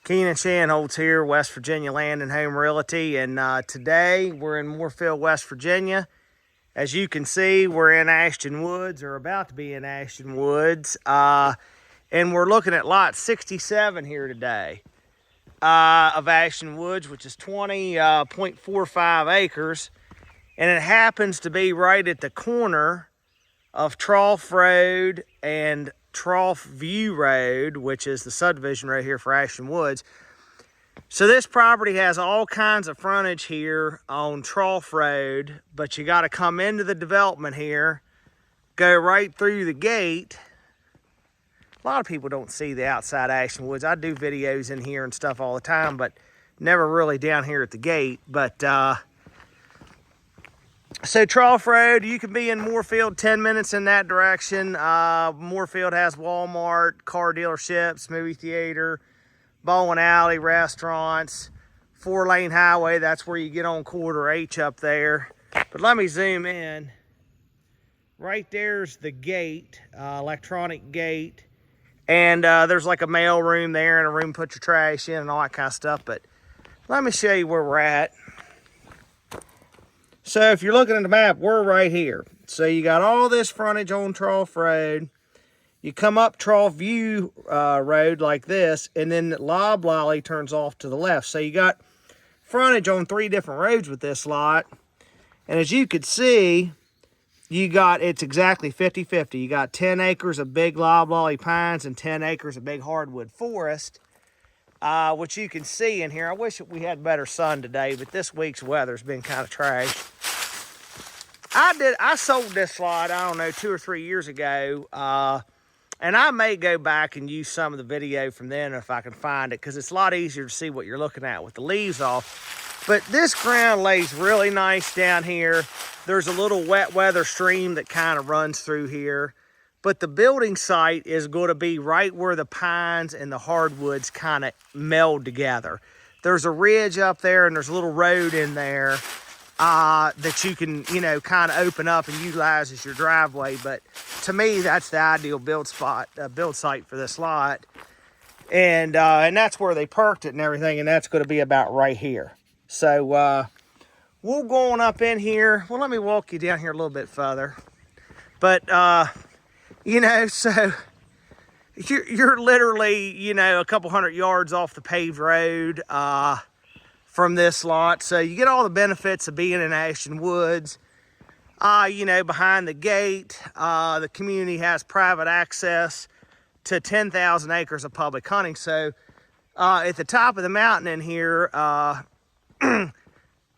Keenan Shanholtz here, West Virginia Land and Home Realty, and today we're in Moorefield, West Virginia. As you can see, we're in Ashton Woods, or about to be in Ashton Woods, and we're looking at lot 67 here today of Ashton Woods, which is 20.45 acres, and it happens to be right at the corner of Trough Road and Trough View Road, which is the subdivision right here for Ashton Woods. So this property has all kinds of frontage here on Trough Road, but you got to come into the development here, go right through the gate. A lot of people don't see the outside Ashton Woods. I do videos in here and stuff all the time, but never really down here at the gate. But so Trough Road, you can be in Moorefield 10 minutes in that direction. Moorefield has Walmart, car dealerships, movie theater, bowling alley, restaurants, 4-lane highway. That's where you get on quarter H up there. But let me zoom in. Right there's the gate, electronic gate. And there's like a mail room there and a room to put your trash in and all that kind of stuff. But let me show you where we're at. So if you're looking at the map, we're right here. So you got all this frontage on Trough Road. You come up Trough View Road like this, and then LOBLOLLY turns off to the left. So you got frontage on 3 different roads with this lot. And as you could see, it's exactly 50-50. You got 10 acres of big loblolly pines and 10 acres of big hardwood forest, which you can see in here. I wish we had better sun today, but this week's weather's been kind of trash. I sold this lot, I don't know, 2 or 3 years ago, and I may go back and use some of the video from then if I can find it, because it's a lot easier to see what you're looking at with the leaves off. But this ground lays really nice down here. There's a little wet weather stream that kind of runs through here. But the building site is going to be right where the pines and the hardwoods kind of meld together. There's a ridge up there and there's a little road in there that you can, kind of open up and utilize as your driveway. But to me, that's the ideal build site for this lot. And that's where they perked it and everything, and that's going to be about right here. So we'll go on up in here. Well, let me walk you down here a little bit further. But, so you're literally, a couple hundred yards off the paved road from this lot. So you get all the benefits of being in Ashton Woods. Behind the gate, the community has private access to 10,000 acres of public hunting. So at the top of the mountain in here,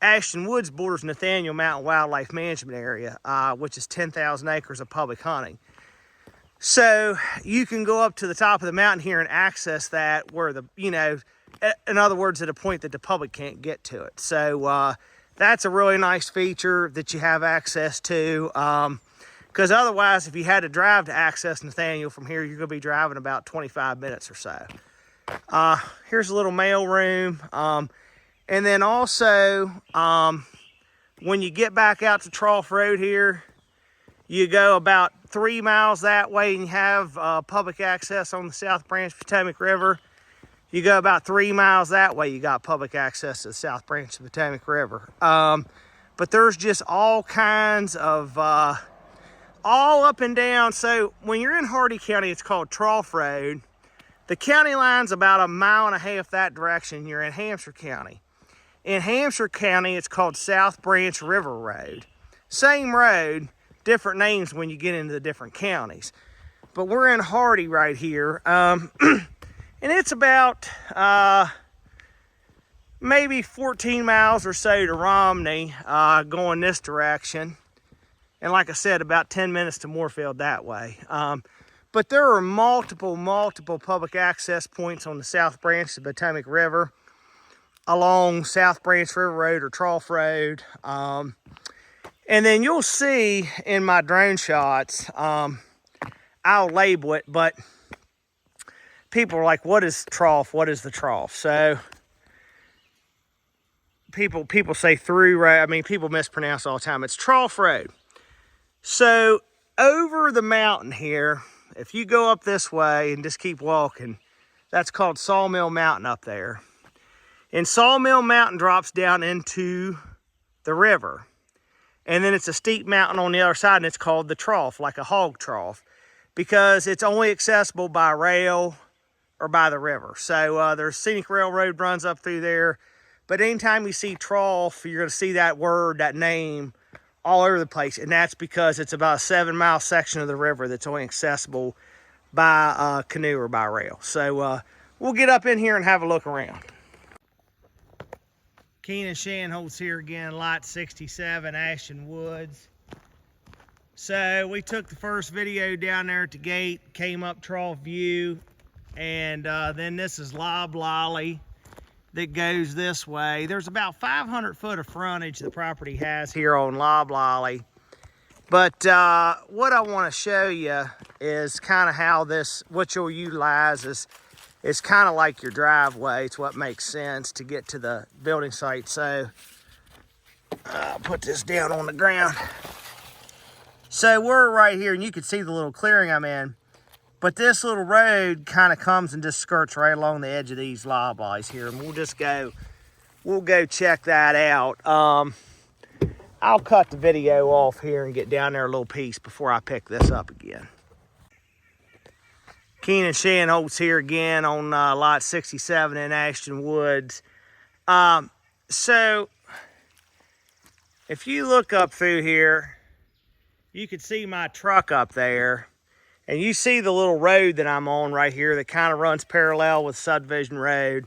Ashton Woods borders NATHANIEL Mountain Wildlife Management Area, which is 10,000 acres of public hunting. So you can go up to the top of the mountain here and access that where in other words, at a point that the public can't get to it. So that's a really nice feature that you have access to. Because otherwise, if you had to drive to access NATHANIEL from here, you're going to be driving about 25 minutes or so. Here's a little mail room. And then also, when you get back out to Trough Road here, you go about 3 miles that way and you have public access on the South Branch Potomac River. You go about 3 miles that way, you got public access to the South Branch of the Potomac River. But there's just all kinds of, all up and down. So when you're in Hardy County, it's called Trough Road. The county line's about 1.5 miles that direction. You're in Hampshire County. In Hampshire County, it's called South Branch River Road. Same road, different names when you get into the different counties. But we're in Hardy right here. And it's about maybe 14 miles or so to Romney going this direction. And like I said, about 10 minutes to Moorefield that way. But there are multiple public access points on the South Branch of the Potomac River along South Branch River Road or Trough Road. And then you'll see in my drone shots, I'll label it, but people are like, what is Trough? What is the Trough? So people say through road. I mean, people mispronounce all the time. It's Trough Road. So over the mountain here, if you go up this way and just keep walking, That's called Sawmill Mountain up there. And Sawmill Mountain drops down into the river. And then it's a steep mountain on the other side, and it's called the Trough, like a hog trough, because it's only accessible by rail or by the river. So there's scenic railroad runs up through there. But anytime you see Trough, you're going to see that word, that name, all over the place. And that's because it's about a 7-mile section of the river that's only accessible by canoe or by rail. So we'll get up in here and have a look around. Keenan Shanholtz here again, lot 67, Ashton Woods. So we took the first video down there at the gate, came up Trough View, and then this is LOBLOLLY that goes this way. There's about 500 foot of frontage the property has here on LOBLOLLY. But what I want to show you is kind of how this, what you'll utilize is kind of like your driveway. It's what makes sense to get to the building site. So I'll put this down on the ground. So we're right here, and you can see the little clearing I'm in. But this little road kind of comes and just skirts right along the edge of these loblollies here, and we'll go check that out. I'll cut the video off here and get down there a little piece before I pick this up again. Keenan Shanholtz here again on lot 67 in Ashton Woods. So if you look up through here, you can see my truck up there. And you see the little road that I'm on right here that kind of runs parallel with Subdivision Road.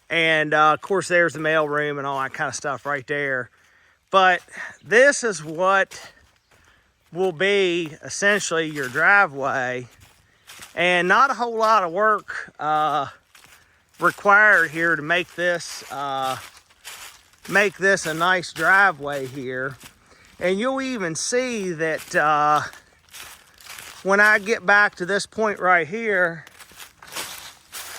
And of course, there's the mail room and all that kind of stuff right there. But this is what will be essentially your driveway. And not a whole lot of work required here to make this a nice driveway here. And you'll even see that when I get back to this point right here,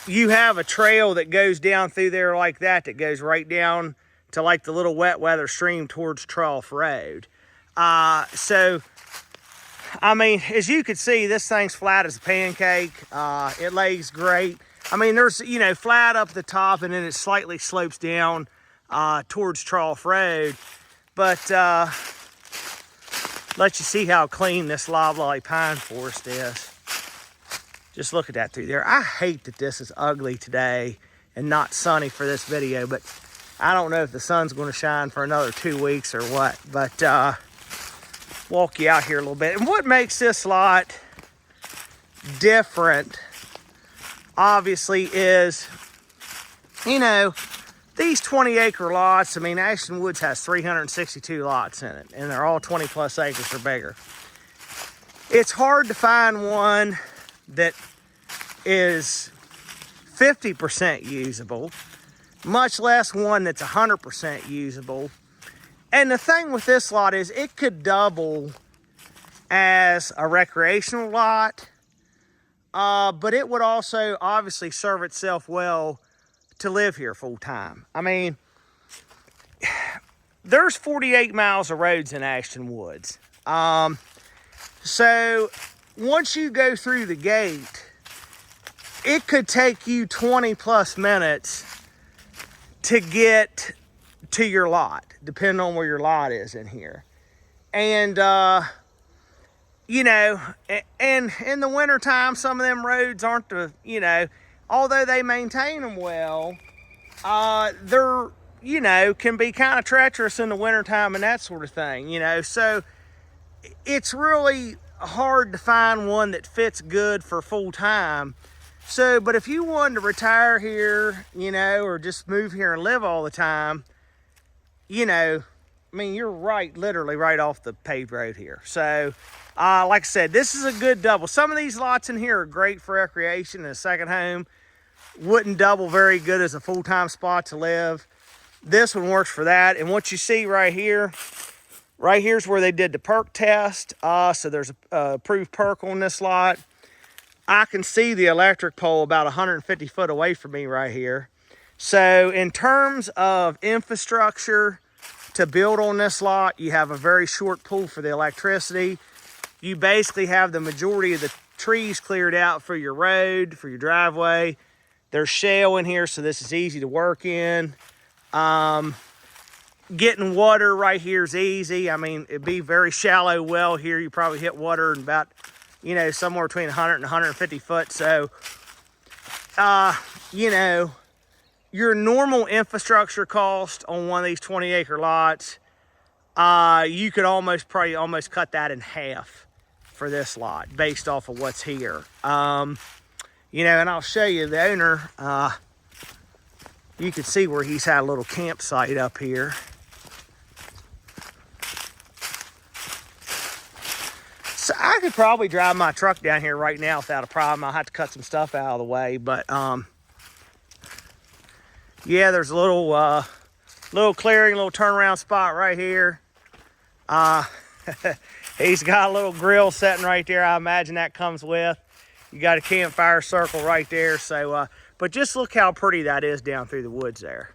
you have a trail that goes down through there like that, that goes right down to like the little wet weather stream towards Trough Road. So, I mean, as you can see, this thing's flat as a pancake. It lays great. I mean, there's, you know, flat up the top, and then it slightly slopes down towards Trough Road. But let you see how clean this loblolly pine forest is. Just look at that through there. I hate that this is ugly today and not sunny for this video, but I don't know if the sun's going to shine for another 2 weeks or what. But walk you out here a little bit. And what makes this lot different, obviously, is, you know, these 20-acre lots. I mean, Ashton Woods has 362 lots in it, and they're all 20-plus acres or bigger. It's hard to find one that is 50% usable, much less one that's 100% usable. And the thing with this lot is it could double as a recreational lot, but it would also obviously serve itself well to live here full time. I mean, there's 48 miles of roads in Ashton Woods. So once you go through the gate, it could take you 20+ minutes to get to your lot, depending on where your lot is in here. And, you know, and in the wintertime, some of them roads aren't the, you know, although they maintain them well, they're, you know, can be kind of treacherous in the wintertime and that sort of thing, you know. So it's really hard to find one that fits good for full time. So, but if you wanted to retire here, you know, or just move here and live all the time, you know, I mean, you're right, literally right off the paved road here. So, like I said, this is a good double. Some of these lots in here are great for recreation and a second home. Wouldn't double very good as a full-time spot to live. This one works for that. And what you see right here's where they did the perk test. So there's a approved perk on this lot. I can see the electric pole about 150 foot away from me right here. So in terms of infrastructure to build on this lot, you have a very short pull for the electricity. You basically have the majority of the trees cleared out for your road, for your driveway. There's shale in here, so this is easy to work in. Getting water right here is easy. I mean, it'd be very shallow well here. You probably hit water in about, you know, somewhere between 100 and 150 foot. So, you know, your normal infrastructure cost on one of these 20-acre lots, you could probably almost cut that in half for this lot based off of what's here. You know, and I'll show you the owner. You can see where he's had a little campsite up here. So I could probably drive my truck down here right now without a problem. I'll have to cut some stuff out of the way, but yeah, there's a little clearing, little turnaround spot right here. He's got a little grill sitting right there. I imagine that comes with. You got a campfire circle right there. So, but just look how pretty that is down through the woods there.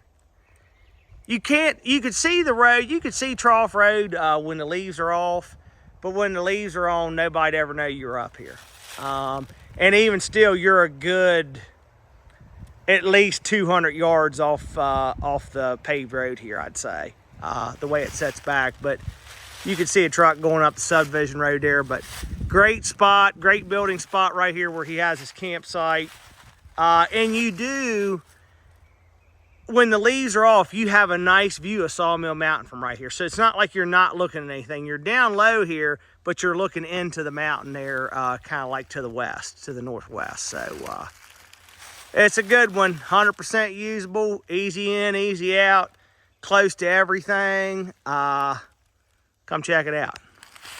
You could see the road. You could see Trough Road when the leaves are off. But when the leaves are on, nobody'd ever know you're up here. And even still, you're a good at least 200 yards off the paved road here, I'd say, the way it sets back. But you can see a truck going up the subdivision road there. But great spot, great building spot right here where he has his campsite. And you do, when the leaves are off, you have a nice view of Sawmill Mountain from right here. So it's not like you're not looking at anything. You're down low here, but you're looking into the mountain there, kind of like to the west, to the northwest. So it's a good one, 100% usable, easy in, easy out, close to everything. Come check it out.